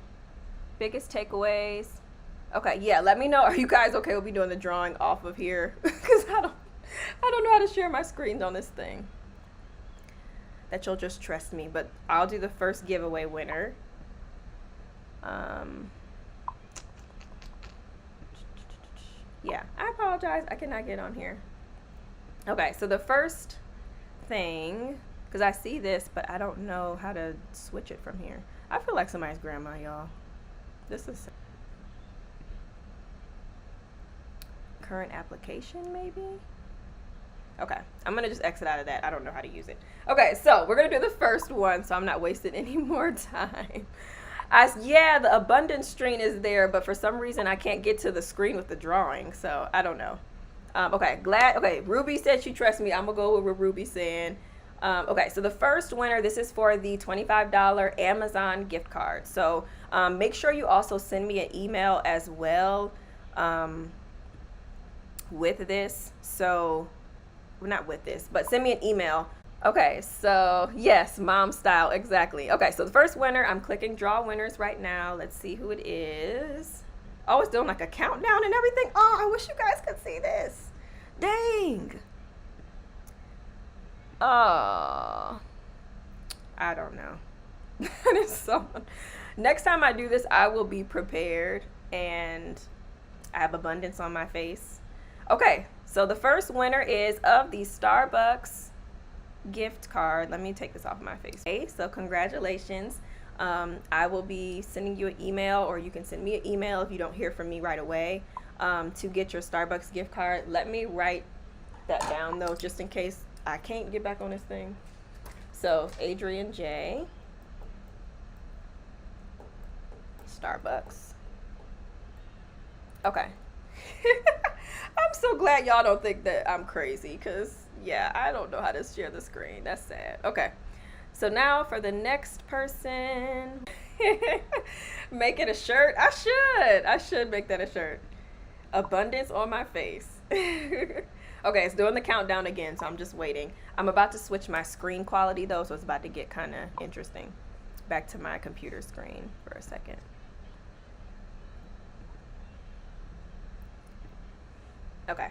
Biggest takeaways. Okay, yeah, let me know. Are you guys okay with me doing the drawing off of here? Because I don't know how to share my screens on this thing. That you'll just trust me, but I'll do the first giveaway winner. Yeah, I apologize. I cannot get on here. Okay, so the first thing, because I see this, but I don't know how to switch it from here. I feel like somebody's grandma, y'all. This is current application, maybe? Okay, I'm gonna just exit out of that. I don't know how to use it. Okay, so we're gonna do the first one, so I'm not wasting any more time. Yeah, the abundance screen is there, but for some reason I can't get to the screen with the drawing, so I don't know. Okay, Ruby said she trusts me. I'm gonna go with what Ruby's saying. Okay, so the first winner, this is for the $25 Amazon gift card. So make sure you also send me an email as well with this. So, well, not with this, but send me an email. Okay, so yes, mom style, exactly. Okay, so the first winner, I'm clicking draw winners right now. Let's see who it is. Oh, it's doing like a countdown and everything. Oh, I wish you guys could see this. Dang. Oh, I don't know. That is so. Next time I do this, I will be prepared and I have abundance on my face. Okay, so the first winner is of the Starbucks gift card. Let me take this off my face. Okay, so congratulations. I will be sending you an email, or you can send me an email if you don't hear from me right away, to get your Starbucks gift card. Let me write that down though, just in case I can't get back on this thing. So Adrian J, Starbucks. Okay. I'm so glad y'all don't think that I'm crazy, because yeah, I don't know how to share the screen. That's sad. Okay. So now for the next person, make it a shirt. I should make that a shirt. Abundance on my face. Okay, it's doing the countdown again, so I'm just waiting. I'm about to switch my screen quality though, so it's about to get kind of interesting. Back to my computer screen for a second. Okay,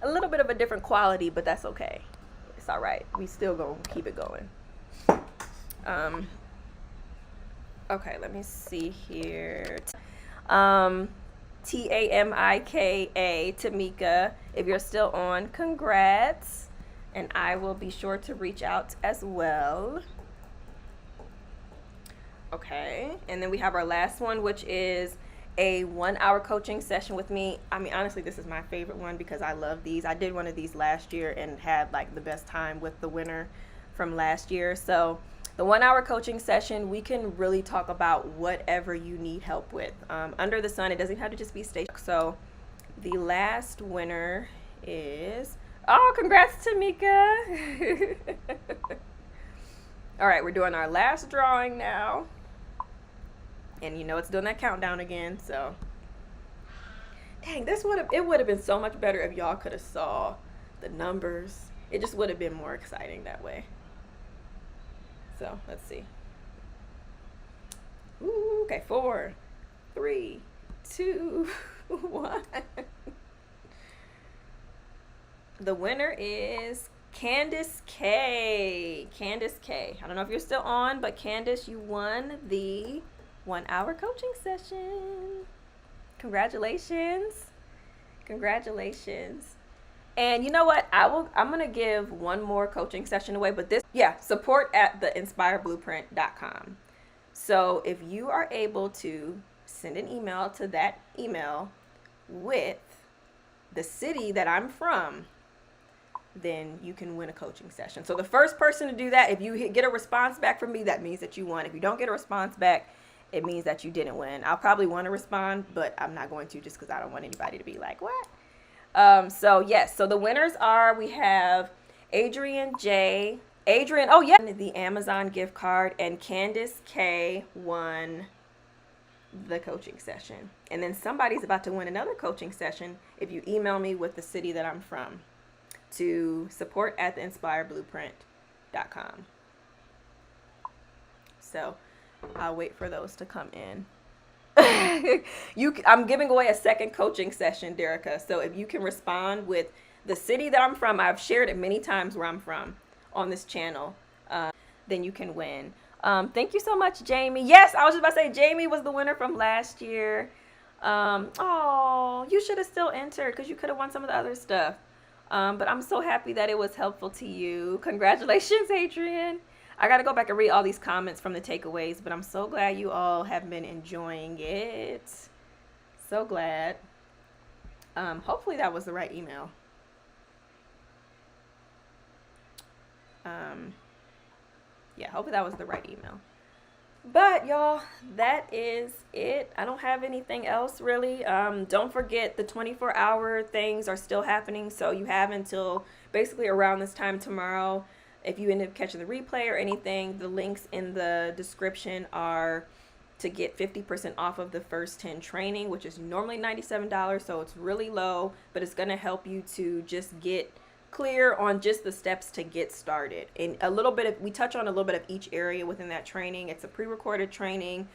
a little bit of a different quality, but that's okay. It's all right. We still gonna keep it going. Okay, let me see here. Tamika, Tamika, if you're still on, congrats. And I will be sure to reach out as well. Okay, and then we have our last one, which is a 1-hour coaching session with me. I mean, honestly, this is my favorite one because I love these. I did one of these last year and had like the best time with the winner from last year. So the 1-hour coaching session, we can really talk about whatever you need help with. Under the sun, it doesn't have to just be station. So the last winner is, oh, congrats, Tamika. All right, we're doing our last drawing now. And you know it's doing that countdown again, so. Dang, it would have been so much better if y'all could have saw the numbers. It just would have been more exciting that way. So, let's see. Ooh, okay, 4, 3, 2, 1. The winner is Candace K. Candace K. I don't know if you're still on, but Candace, you won the 1-hour coaching session. Congratulations. Congratulations. And you know what? I'm going to give one more coaching session away, but support at theinspireblueprint.com. So if you are able to send an email to that email with the city that I'm from, then you can win a coaching session. So the first person to do that, if you get a response back from me, that means that you won. If you don't get a response back, it means that you didn't win. I'll probably want to respond, but I'm not going to, just because I don't want anybody to be like, what? So the winners are, we have Adrian, the Amazon gift card, and Candace K won the coaching session. And then somebody's about to win another coaching session if you email me with the city that I'm from to support at theinspireblueprint.com. So I'll wait for those to come in. I'm giving away a second coaching session, Derica. So if you can respond with the city that I'm from, I've shared it many times where I'm from on this channel, then you can win. Thank you so much, Jamie. Yes, I was just about to say Jamie was the winner from last year. You should have still entered because you could have won some of the other stuff. But I'm so happy that it was helpful to you. Congratulations, Adrian. I got to go back and read all these comments from the takeaways, but I'm so glad you all have been enjoying it. So glad. Hopefully that was the right email. Hopefully that was the right email. But y'all, that is it. I don't have anything else really. Don't forget the 24-hour things are still happening. So you have until basically around this time tomorrow. If you end up catching the replay or anything, the links in the description are to get 50% off of the first 10 training, which is normally $97. So it's really low, but it's going to help you to just get clear on just the steps to get started. And we touch on a little bit of each area within that training. It's a pre-recorded training.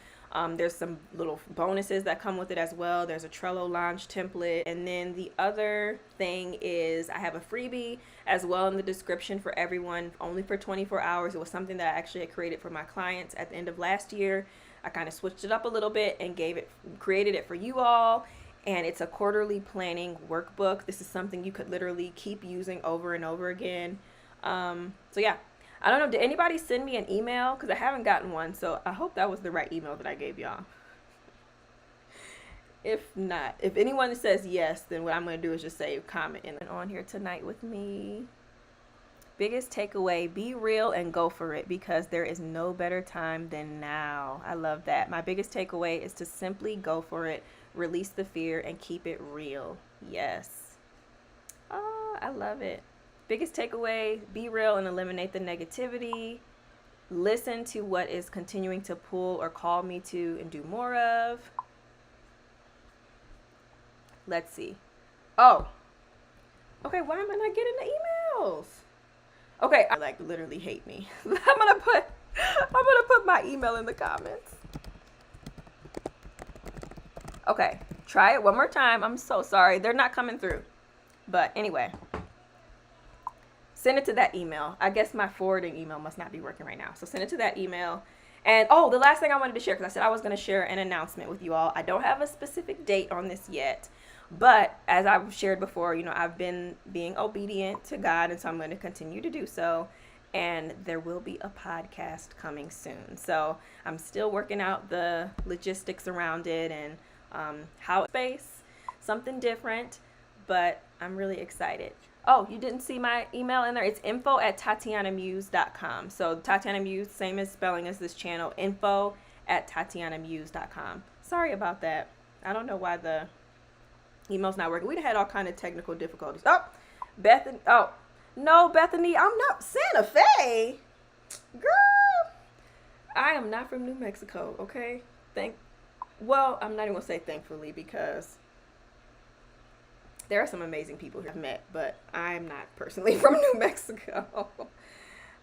There's some little bonuses that come with it as well. There's a Trello launch template. And then the other thing is I have a freebie as well in the description for everyone, only for 24 hours. It was something that I actually had created for my clients at the end of last year. I kind of switched it up a little bit and created it for you all. And it's a quarterly planning workbook. This is something you could literally keep using over and over again. I don't know. Did anybody send me an email? Because I haven't gotten one. So I hope that was the right email that I gave y'all. If not, if anyone says yes, then what I'm going to do is just say comment on here tonight with me. Biggest takeaway, be real and go for it, because there is no better time than now. I love that. My biggest takeaway is to simply go for it. Release the fear and keep it real. Yes. Oh, I love it. Biggest takeaway, be real and eliminate the negativity. Listen to what is continuing to pull or call me to and do more of. Let's see. Oh. Okay, why am I not getting the emails? Okay, I literally hate me. I'm gonna put my email in the comments. Okay, try it one more time. I'm so sorry. They're not coming through. But anyway, send it to that email. I guess my forwarding email must not be working right now. So send it to that email. And the last thing I wanted to share, because I said I was going to share an announcement with you all. I don't have a specific date on this yet. But as I've shared before, I've been being obedient to God. And so I'm going to continue to do so. And there will be a podcast coming soon. So I'm still working out the logistics around it and how space, something different, but I'm really excited. Oh, you didn't see my email in there? It's info@tatianamuse.com. So Tatiana Muse, same as spelling as this channel, info@tatianamuse.com. Sorry about that. I don't know why the email's not working. We'd had all kind of technical difficulties. Bethany. Oh, no, Bethany, I'm not Santa Fe. Girl, I am not from New Mexico, okay? Well, I'm not even going to say thankfully, because there are some amazing people here I've met, but I'm not personally from New Mexico.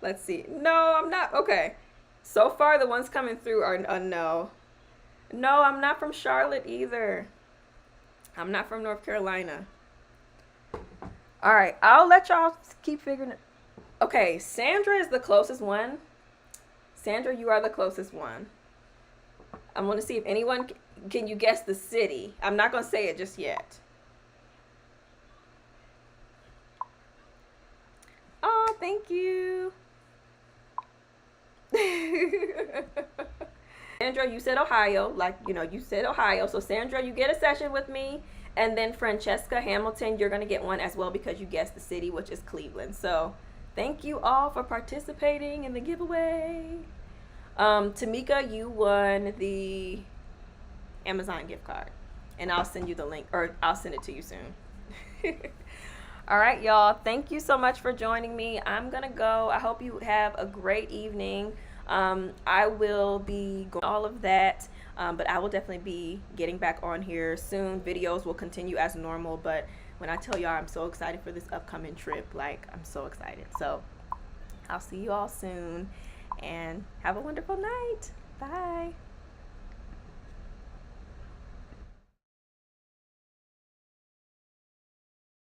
Let's see. No, I'm not. Okay. So far, the ones coming through are no. No, I'm not from Charlotte either. I'm not from North Carolina. All right. I'll let y'all keep figuring it. Okay. Sandra is the closest one. Sandra, you are the closest one. I'm going to see if anyone can you guess the city. I'm not going to say it just yet. Thank you. Sandra, you said Ohio, like, you said Ohio. So Sandra, you get a session with me. And then Francesca Hamilton, you're going to get one as well because you guessed the city, which is Cleveland. So thank you all for participating in the giveaway. Tamika, you won the Amazon gift card. And I'll send you the link, or I'll send it to you soon. All right, y'all. Thank you so much for joining me. I'm going to go. I hope you have a great evening. I will be going all of that, but I will definitely be getting back on here soon. Videos will continue as normal, but when I tell y'all I'm so excited for this upcoming trip, like, I'm so excited. So I'll see you all soon, and have a wonderful night. Bye.